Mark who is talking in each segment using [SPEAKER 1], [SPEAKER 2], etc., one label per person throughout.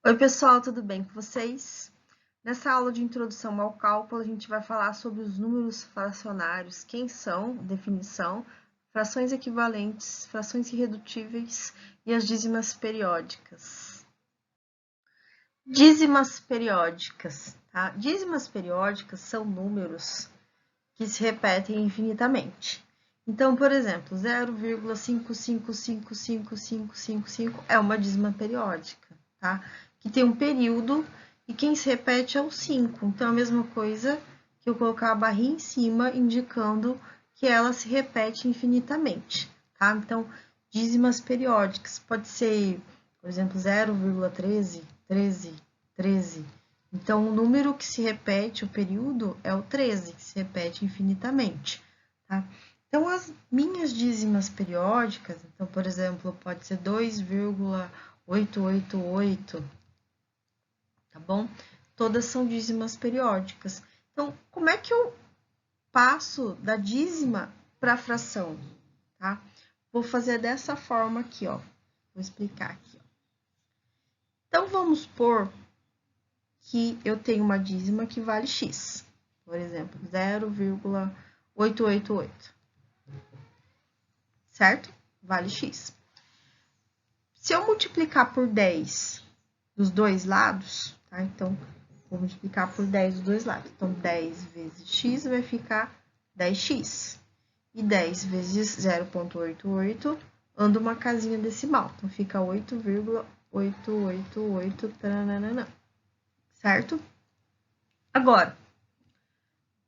[SPEAKER 1] Oi, pessoal, tudo bem com vocês? Nessa aula de introdução ao cálculo, a gente vai falar sobre os números fracionários, quem são, definição, frações equivalentes, frações irredutíveis e as dízimas periódicas. Dízimas periódicas, tá? Dízimas periódicas são números que se repetem infinitamente. Então, por exemplo, 0,55555555 é uma dízima periódica, tá? Que tem um período e quem se repete é o 5. Então, a mesma coisa que eu colocar a barrinha em cima, indicando que ela se repete infinitamente, tá? Então, dízimas periódicas pode ser, por exemplo, 0,13, 13, 13. Então, o número que se repete, o período, é o 13, que se repete infinitamente, tá? Então, as minhas dízimas periódicas, então, por exemplo, pode ser 2,888, tá bom? Todas são dízimas periódicas. Então, como é que eu passo da dízima para a fração, tá? Vou fazer dessa forma aqui, ó. Vou explicar aqui, ó. Então, vamos supor que eu tenho uma dízima que vale x. Por exemplo, 0,888. Certo? Vale x. Se eu multiplicar por 10 dos dois lados, tá? Então, vou multiplicar por 10 dos dois lados. Então, 10 vezes x vai ficar 10x. E 10 vezes 0,888 anda uma casinha decimal. Então, fica 8,888. Certo? Agora,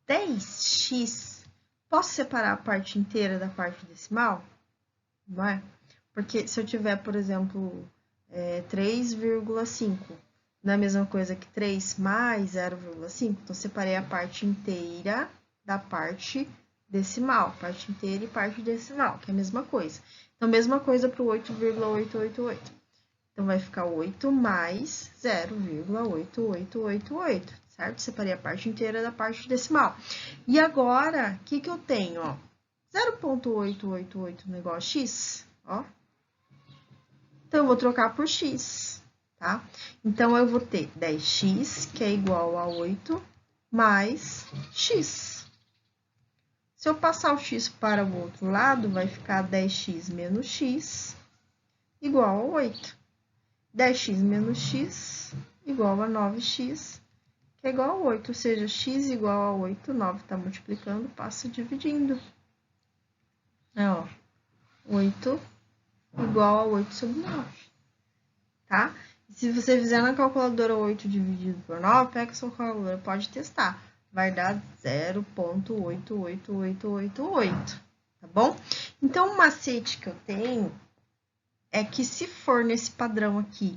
[SPEAKER 1] 10x, posso separar a parte inteira da parte decimal? Não é? Porque se eu tiver, por exemplo, 3,5, não é a mesma coisa que 3 mais 0,5? Então, separei a parte inteira da parte decimal. Parte inteira e parte decimal, que é a mesma coisa. Então, mesma coisa para o 8,888. Então, vai ficar 8 mais 0,8888, certo? Separei a parte inteira da parte decimal. E agora, o que eu tenho, ó? 0,888 não é igual a x, ó. Então, eu vou trocar por x, tá? Então, eu vou ter 10x, que é igual a 8, mais x. Se eu passar o x para o outro lado, vai ficar 10x menos x igual a 8. 10x menos x igual a 9x, que é igual a 8. Ou seja, x igual a 8, 9 está multiplicando, passa dividindo. É, ó, 8 igual a 8 sobre 9, tá? E se você fizer na calculadora 8 dividido por 9, pega a sua calculadora, pode testar. Vai dar 0,88888, tá bom? Então, o macete que eu tenho é que se for nesse padrão aqui,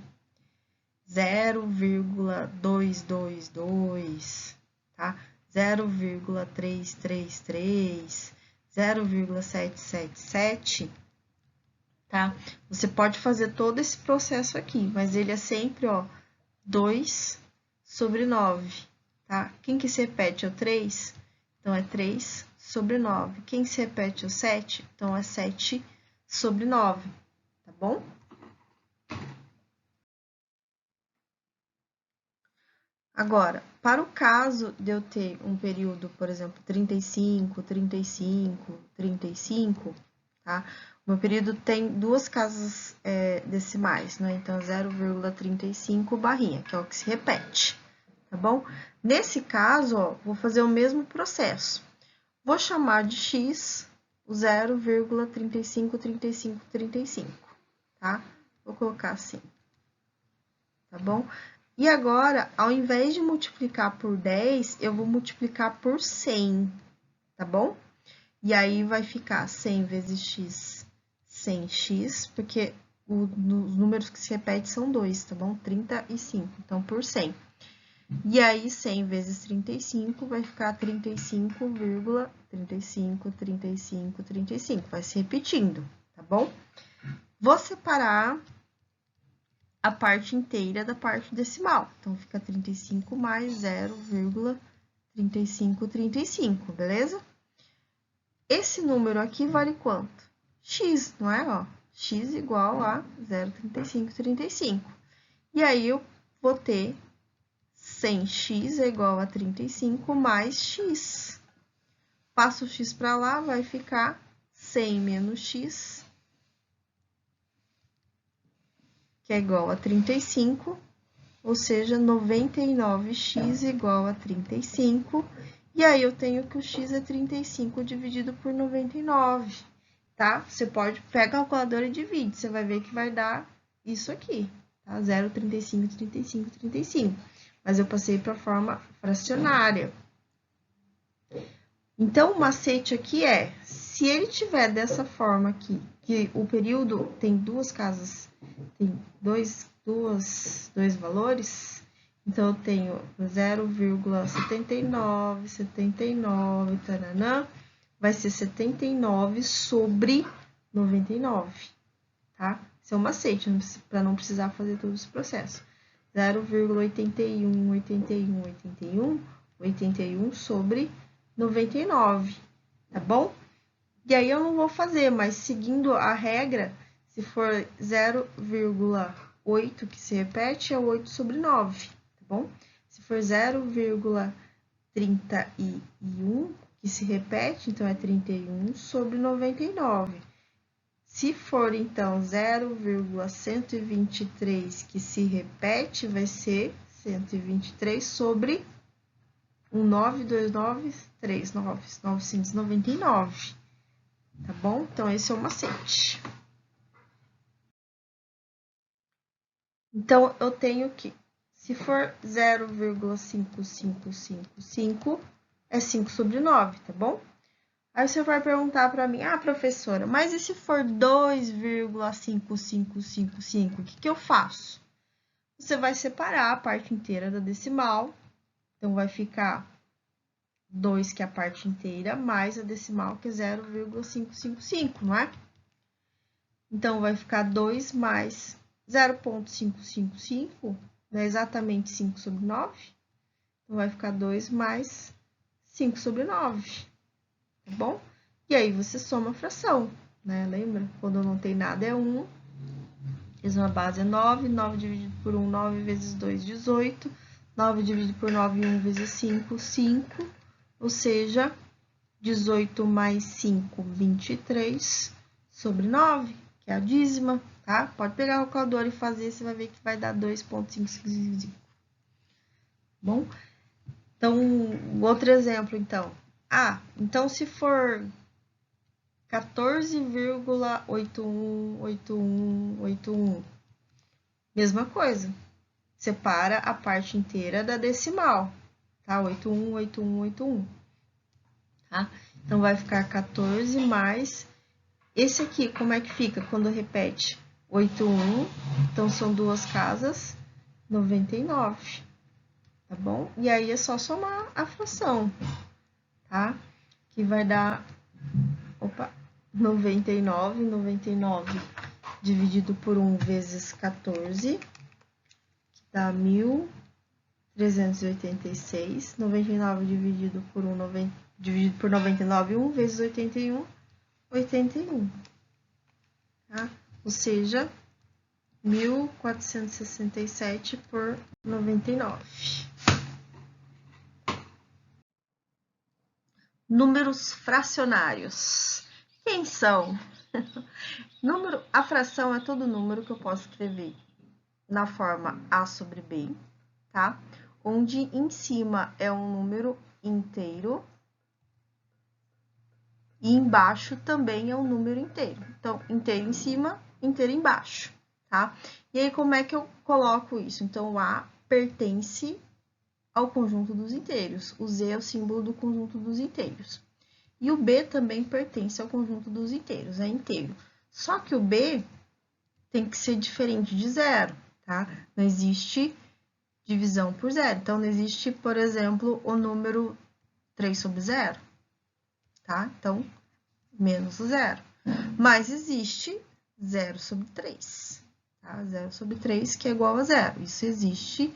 [SPEAKER 1] 0,222, tá? 0,333, 0,777, tá? Você pode fazer todo esse processo aqui, mas ele é sempre, ó, 2 sobre 9, tá? Quem que se repete é o 3, então é 3 sobre 9. Quem se repete é o 7, então é 7 sobre 9, tá bom? Agora, para o caso de eu ter um período, por exemplo, 35, 35, 35, tá? O meu período tem duas casas decimais, né? Então, 0,35 barrinha, que é o que se repete, tá bom? Nesse caso, ó, vou fazer o mesmo processo. Vou chamar de x o 0,353535, tá? Vou colocar assim, tá bom? E agora, ao invés de multiplicar por 10, eu vou multiplicar por 100, tá bom? E aí, vai ficar 100 vezes x, 100x, porque os números que se repetem são 2, tá bom? 35, então, por 100. E aí, 100 vezes 35 vai ficar 35,35, 35, 35. Vai se repetindo, tá bom? Vou separar a parte inteira da parte decimal. Então, fica 35 mais 0,3535, beleza? Esse número aqui vale quanto? X, não é? Ó, x igual a 0,3535. E aí, eu vou ter 100x é igual a 35 mais x. Passo o x para lá, vai ficar 100 menos x, que é igual a 35, ou seja, 99x igual a 35. E aí, eu tenho que o x é 35 dividido por 99, tá? Você pode pegar a calculadora e divide, você vai ver que vai dar isso aqui, tá? 0,35, 35, 35. Mas eu passei para a forma fracionária. Então, o macete aqui é, se ele tiver dessa forma aqui, que o período tem duas casas, tem dois valores, então eu tenho 0,79, 79, taranã, vai ser 79 sobre 99, tá? Esse é o macete, para não precisar fazer todo esse processo. 0,81, 81, 81, 81 sobre 99, tá bom? E aí eu não vou fazer, mas seguindo a regra, se for 0,8 que se repete, é 8 sobre 9, tá bom? Se for 0,31 que se repete, então é 31 sobre 99. Se for, então, 0,123 que se repete, vai ser 123 sobre 999, tá bom? Então, esse é o macete. Então, eu tenho que, se for 0,5555, é 5 sobre 9, tá bom? Aí você vai perguntar para mim, professora, mas e se for 2,5555, o que eu faço? Você vai separar a parte inteira da decimal, então vai ficar 2, que é a parte inteira, mais a decimal, que é 0,555, não é? Então, vai ficar 2 mais 0,555, não é exatamente 5 sobre 9? Então, vai ficar 2 mais 5 sobre 9. Tá bom? E aí, você soma a fração, né? Lembra? Quando não tem nada é 1. Mesma base é 9. 9 dividido por 1, 9 vezes 2, 18. 9 dividido por 9, 1 vezes 5, 5. Ou seja, 18 mais 5, 23 sobre 9, que é a dízima, tá? Pode pegar a calculadora e fazer, você vai ver que vai dar 2,555. Bom? Então, outro exemplo, então. Então, se for 14,818181, mesma coisa. Separa a parte inteira da decimal, tá? 818181, tá? Então, vai ficar 14 mais... Esse aqui, como é que fica quando repete? 81, então são duas casas, 99, tá bom? E aí, é só somar a fração, tá? Que vai dar, 99, 99 dividido por 1 vezes 14, que dá 1.386, 99 dividido por 1, dividido por 99, 1 vezes 81, 81, tá? Ou seja, 1.467 por 99. Números fracionários. Quem são? A fração é todo número que eu posso escrever na forma A sobre B, tá? Onde em cima é um número inteiro e embaixo também é um número inteiro. Então, inteiro em cima, inteiro embaixo, tá? E aí, como é que eu coloco isso? Então, o A pertence ao conjunto dos inteiros. O Z é o símbolo do conjunto dos inteiros. E o B também pertence ao conjunto dos inteiros, é inteiro. Só que o B tem que ser diferente de zero, tá? Não existe divisão por zero. Então, não existe, por exemplo, o número 3 sobre zero, tá? Então, menos o zero. Mas existe 0 sobre 3, tá? 0 sobre 3, que é igual a zero. Isso existe.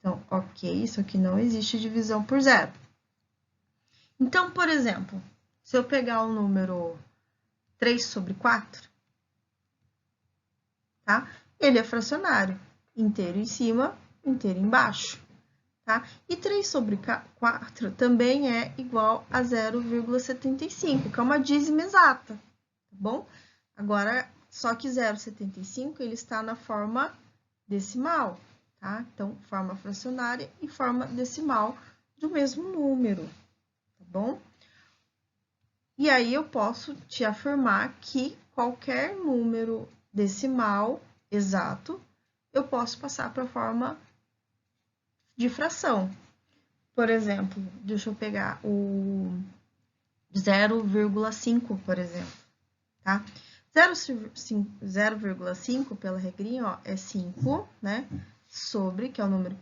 [SPEAKER 1] Então, ok, isso aqui não existe divisão por zero. Então, por exemplo, se eu pegar o número 3 sobre 4, tá? Ele é fracionário, inteiro em cima, inteiro embaixo, tá? E 3 sobre 4 também é igual a 0,75, que é uma dízima exata, tá bom? Agora, só que 0,75 ele está na forma decimal, tá? Então, forma fracionária e forma decimal do mesmo número, tá bom? E aí, eu posso te afirmar que qualquer número decimal exato, eu posso passar para a forma de fração. Por exemplo, deixa eu pegar o 0,5, por exemplo, tá? 0,5 pela regrinha, ó, é 5, né? Sobre, que é o número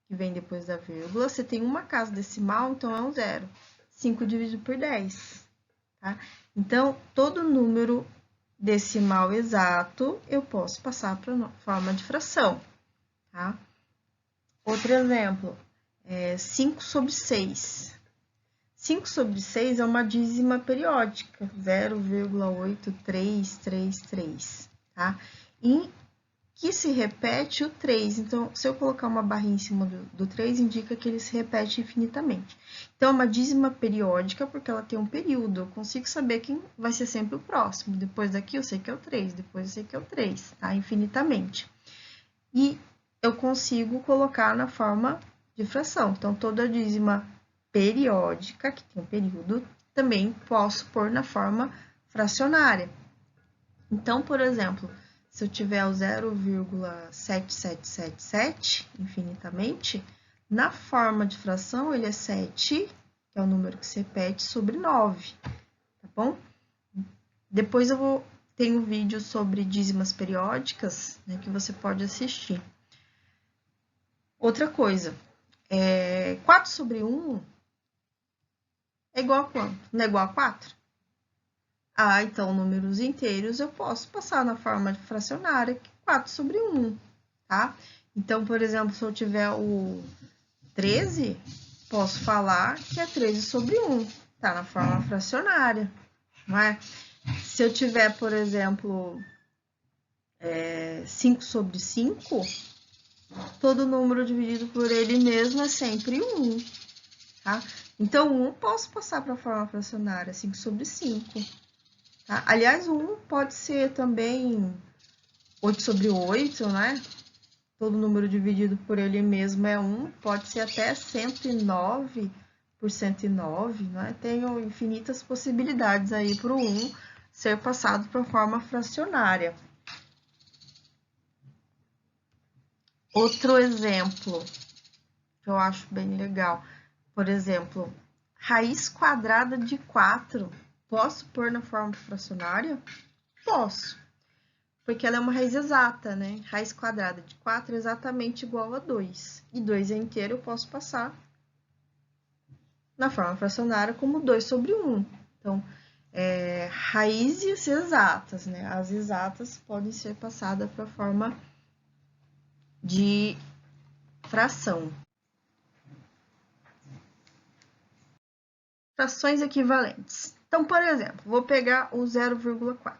[SPEAKER 1] que vem depois da vírgula. Você tem uma casa decimal, então é um zero. 5 dividido por 10, tá? Então, todo número decimal exato, eu posso passar para a forma de fração, tá? Outro exemplo, 5 sobre 6. 5 sobre 6 é uma dízima periódica, 0,8333, tá? Em que se repete o 3. Então, se eu colocar uma barrinha em cima do 3, indica que ele se repete infinitamente. Então, é uma dízima periódica, porque ela tem um período. Eu consigo saber quem vai ser sempre o próximo. Depois daqui, eu sei que é o 3. Depois, eu sei que é o 3, tá? Infinitamente. E eu consigo colocar na forma de fração. Então, toda dízima periódica, que tem um período, também posso pôr na forma fracionária. Então, por exemplo, se eu tiver o 0,7777 infinitamente, na forma de fração ele é 7, que é o número que se repete, sobre 9, tá bom? Depois eu tenho um vídeo sobre dízimas periódicas, né, que você pode assistir. Outra coisa, 4 sobre 1 é igual a quanto? Não é igual a 4? Ah, então, números inteiros eu posso passar na forma fracionária, que é 4 sobre 1, tá? Então, por exemplo, se eu tiver o 13, posso falar que é 13 sobre 1, tá na forma fracionária, não é? Se eu tiver, por exemplo, 5 sobre 5, todo número dividido por ele mesmo é sempre 1, tá? Então, 1 posso passar para a forma fracionária, 5 sobre 5. Tá? Aliás, o 1 pode ser também 8 sobre 8, né? Todo número dividido por ele mesmo é 1. Pode ser até 109 por 109, né? Tenho infinitas possibilidades aí para o 1 ser passado para a forma fracionária. Outro exemplo que eu acho bem legal. Por exemplo, raiz quadrada de 4. Posso pôr na forma fracionária? Posso. Porque ela é uma raiz exata, né? Raiz quadrada de 4 é exatamente igual a 2. E 2 é inteiro, eu posso passar na forma fracionária como 2 sobre 1. Então, raízes exatas, né? As exatas podem ser passadas para a forma de fração. Frações equivalentes. Então, por exemplo, vou pegar o 0,4.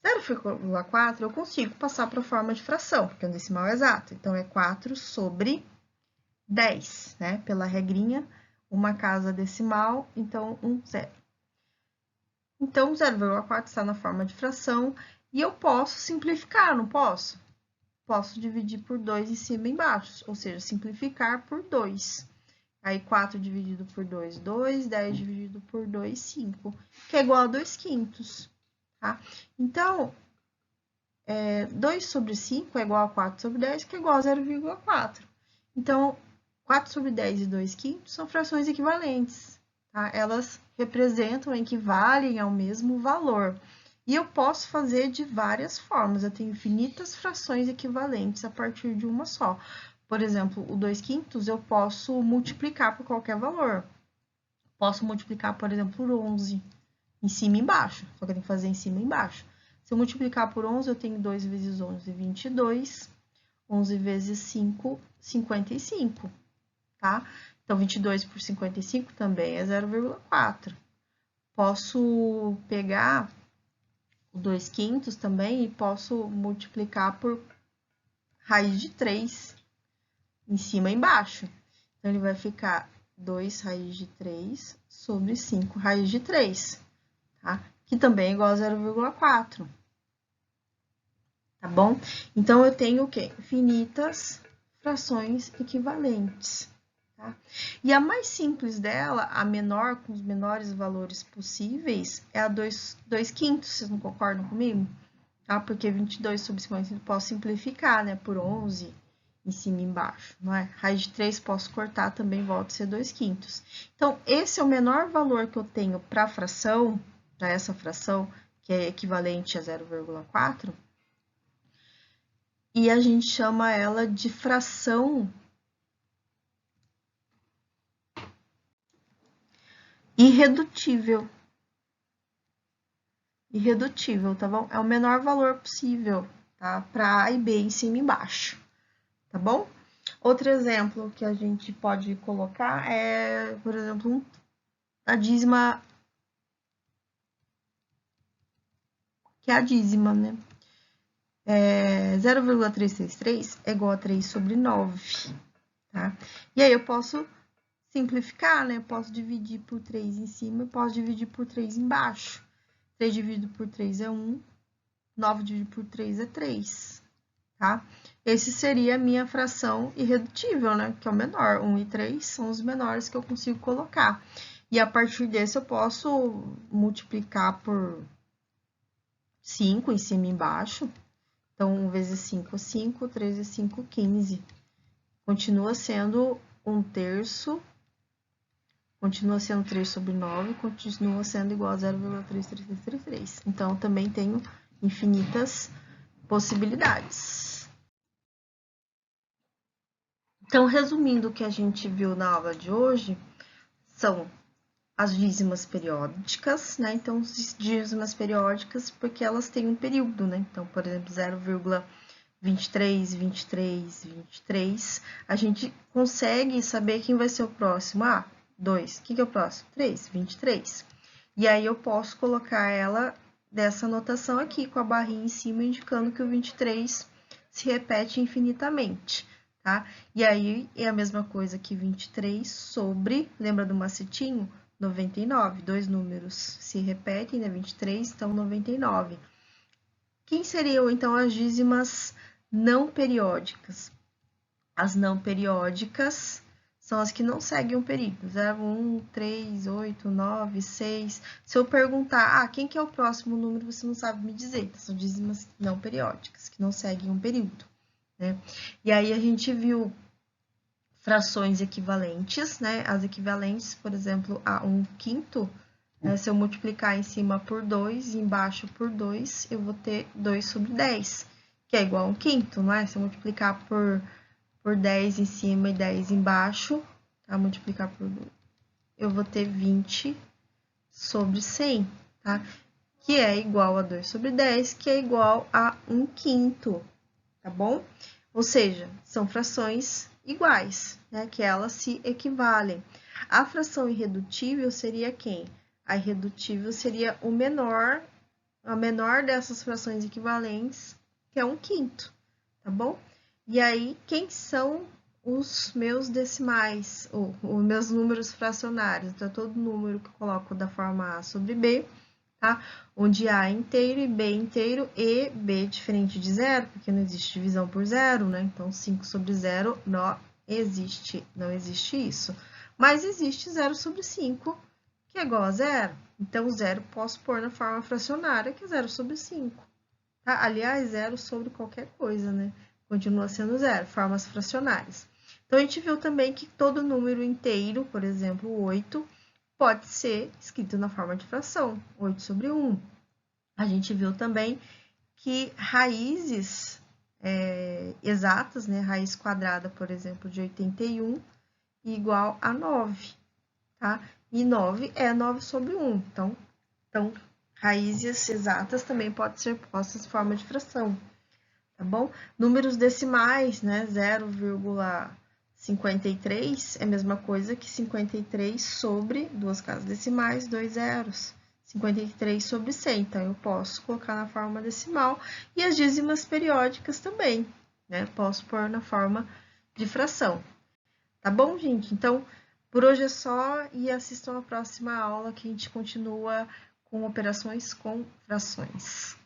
[SPEAKER 1] 0,4 eu consigo passar para a forma de fração, porque é um decimal exato. Então, é 4 sobre 10, né? Pela regrinha, uma casa decimal, então 1 zero. Então, 0,4 está na forma de fração e eu posso simplificar, não posso? Posso dividir por 2 em cima e embaixo, ou seja, simplificar por 2. Aí, 4 dividido por 2, 2, 10 dividido por 2, 5, que é igual a 2 quintos, tá? Então, 2 sobre 5 é igual a 4 sobre 10, que é igual a 0,4. Então, 4 sobre 10 e 2 quintos são frações equivalentes, tá? Elas representam, equivalem ao mesmo valor. E eu posso fazer de várias formas, eu tenho infinitas frações equivalentes a partir de uma só. Por exemplo, o 2 quintos eu posso multiplicar por qualquer valor. Posso multiplicar, por exemplo, por 11, em cima e embaixo, só que eu tenho que fazer em cima e embaixo. Se eu multiplicar por 11, eu tenho 2 vezes 11, 22. 11 vezes 5, 55, tá? Então, 22 por 55 também é 0,4. Posso pegar o 2 quintos também e posso multiplicar por raiz de 3. em cima e embaixo. Então, ele vai ficar 2 raiz de 3 sobre 5 raiz de 3, tá? Que também é igual a 0,4. Tá bom? Então, eu tenho o quê? Infinitas frações equivalentes. Tá? E a mais simples dela, a menor, com os menores valores possíveis, é a 2 quintos. Vocês não concordam comigo? Tá? Porque 22 sobre 55 posso simplificar, né? Por 11 em cima e embaixo, não é? Raiz de 3 posso cortar, também volta a ser 2 quintos. Então, esse é o menor valor que eu tenho para a fração, para essa fração, que é equivalente a 0,4. E a gente chama ela de fração irredutível. Irredutível, tá bom? É o menor valor possível, tá? Para A e B em cima e embaixo, tá bom? Outro exemplo que a gente pode colocar é, por exemplo, a dízima, que é a dízima, né? 0,333 é igual a 3 sobre 9, tá? E aí eu posso simplificar, né? Posso dividir por 3 em cima e posso dividir por 3 embaixo. 3 dividido por 3 é 1, 9 dividido por 3 é 3, tá? Esse seria a minha fração irredutível, né? Que é o menor. 1 e 3 são os menores que eu consigo colocar. E a partir desse eu posso multiplicar por 5 em cima e embaixo. Então, 1 vezes 5 é 5, 3 vezes 5, 15. Continua sendo 1/3, continua sendo 3 sobre 9, continua sendo igual a 0,3333. Então, também tenho infinitas possibilidades. Então, resumindo o que a gente viu na aula de hoje, são as dízimas periódicas, né? Então, dízimas periódicas porque elas têm um período, né? Então, por exemplo, 0,23, 23, 23, a gente consegue saber quem vai ser o próximo. Ah, 2. O que é o próximo? 3, 23. E aí eu posso colocar ela dessa notação aqui, com a barrinha em cima, indicando que o 23 se repete infinitamente, tá? E aí é a mesma coisa que 23 sobre, lembra do macetinho? 99, dois números se repetem, né? 23, então 99. Quem seriam, então, as dízimas não periódicas? As não periódicas são as que não seguem um período. 0, 1, 3, 8, 9, 6. Se eu perguntar, quem que é o próximo número, você não sabe me dizer. São dízimas não periódicas, que não seguem um período, né? E aí, a gente viu frações equivalentes, né? As equivalentes, por exemplo, a 1/5, né? Se eu multiplicar em cima por 2 e embaixo por 2, eu vou ter 2 sobre 10, que é igual a 1/5, não é? Se eu multiplicar por 10 em cima e 10 embaixo, tá? Multiplicar por 2, eu vou ter 20 sobre 100, tá? Que é igual a 2 sobre 10, que é igual a 1/5, tá bom? Ou seja, são frações iguais, né? Que elas se equivalem. A fração irredutível seria quem? A irredutível seria o menor, a menor dessas frações equivalentes, que é 1/5, tá bom? E aí, quem são os meus decimais, ou os meus números fracionários? Então, todo número que eu coloco da forma A sobre B, tá? Onde A é inteiro e B é inteiro, e B é diferente de zero, porque não existe divisão por zero, né? Então, 5 sobre 0 não existe isso. Mas existe 0 sobre 5, que é igual a zero. Então, o zero posso pôr na forma fracionária, que é 0 sobre 5. Tá? Aliás, zero sobre qualquer coisa, né? Continua sendo zero, formas fracionárias. Então, a gente viu também que todo número inteiro, por exemplo, 8, pode ser escrito na forma de fração, 8 sobre 1. A gente viu também que raízes exatas, né? Raiz quadrada, por exemplo, de 81, igual a 9, tá? E 9 é 9 sobre 1. Então raízes exatas também podem ser postas em forma de fração, tá bom? Números decimais, né? 0,53 é a mesma coisa que 53 sobre, duas casas decimais, 2 zeros. 53 sobre 100, então eu posso colocar na forma decimal. E as dízimas periódicas também, né? Posso pôr na forma de fração. Tá bom, gente? Então, por hoje é só e assistam a próxima aula que a gente continua com operações com frações.